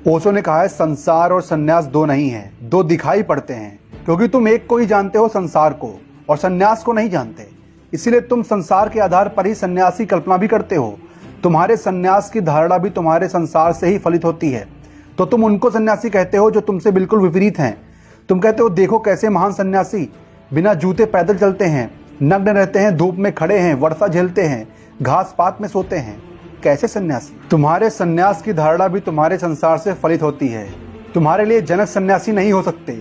ओशो ने कहा है संसार और सन्यास दो नहीं है, दो दिखाई पड़ते हैं, क्योंकि तुम एक को ही जानते हो संसार को और सन्यास को नहीं जानते। इसीलिए तुम संसार के आधार पर ही सन्यास की कल्पना भी करते हो। तुम्हारे सन्यास की धारणा भी तुम्हारे संसार से ही फलित होती है। तो तुम उनको सन्यासी कहते हो जो तुमसे बिल्कुल विपरीत हैं। तुम कहते हो देखो कैसे महान सन्यासी बिना जूते पैदल चलते हैं, नग्न रहते हैं, धूप में खड़े हैं, वर्षा झेलते हैं, घास पात में सोते हैं। कैसे सन्यासी? तुम्हारे सन्यास की धारणा भी तुम्हारे संसार से फलित होती है। तुम्हारे लिए जनक सन्यासी नहीं हो सकते,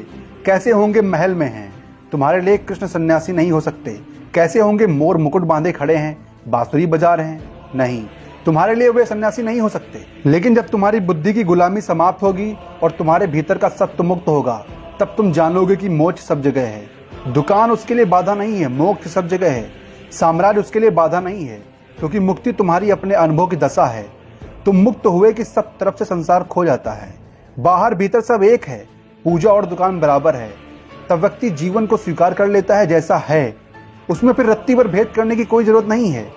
कैसे होंगे महल में हैं। तुम्हारे लिए कृष्ण सन्यासी नहीं हो सकते, कैसे होंगे मोर मुकुट बांधे खड़े हैं, बांसुरी बजा रहे हैं। नहीं, तुम्हारे लिए वे सन्यासी नहीं हो सकते। लेकिन जब तुम्हारी बुद्धि की गुलामी समाप्त होगी और तुम्हारे भीतर का सत्य मुक्त होगा, तब तुम जानोगे कि मोक्ष सब जगह है। दुकान उसके लिए बाधा नहीं है, मोक्ष सब जगह है। साम्राज्य उसके लिए बाधा नहीं है, क्योंकि मुक्ति तुम्हारी अपने अनुभव की दशा है। तुम मुक्त हुए कि सब तरफ से संसार खो जाता है। बाहर भीतर सब एक है, पूजा और दुकान बराबर है। तब व्यक्ति जीवन को स्वीकार कर लेता है जैसा है, उसमें फिर रत्ती भर भेद करने की कोई जरूरत नहीं है।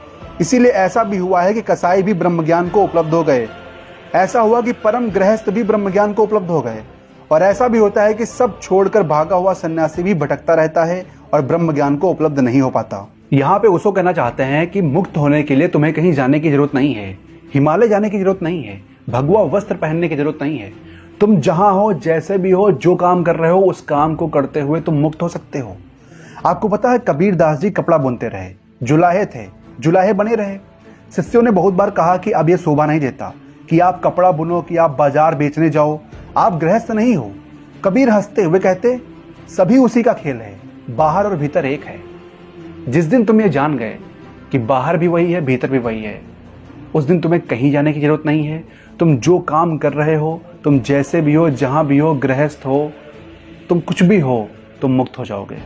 इसीलिए ऐसा भी हुआ है कि कसाई भी ब्रह्मज्ञान को उपलब्ध हो गए। ऐसा हुआ कि परम गृहस्थ भी ब्रह्मज्ञान को उपलब्ध हो गए। और ऐसा भी होता है कि सब छोड़कर भागा हुआ सन्यासी भी भटकता रहता है और ब्रह्मज्ञान को उपलब्ध नहीं हो पाता। यहाँ पे ओशो कहना चाहते हैं कि मुक्त होने के लिए तुम्हें कहीं जाने की जरूरत नहीं है, हिमालय जाने की जरूरत नहीं है, भगवा वस्त्र पहनने की जरूरत नहीं है। तुम जहां हो, जैसे भी हो, जो काम कर रहे हो, उस काम को करते हुए तुम मुक्त हो सकते हो। आपको पता है कबीर दास जी कपड़ा बुनते रहे, जुलाहे थे, जुलाहे बने रहे। शिष्यों ने बहुत बार कहा कि अब यह शोभा नहीं देता कि आप कपड़ा बुनो, कि आप बाजार बेचने जाओ, आप गृहस्थ नहीं हो। कबीर हंसते हुए कहते सभी उसी का खेल है, बाहर और भीतर एक है। जिस दिन तुम ये जान गए कि बाहर भी वही है, भीतर भी वही है, उस दिन तुम्हें कहीं जाने की जरूरत नहीं है। तुम जो काम कर रहे हो, तुम जैसे भी हो, जहां भी हो, गृहस्थ हो, तुम कुछ भी हो, तुम मुक्त हो जाओगे।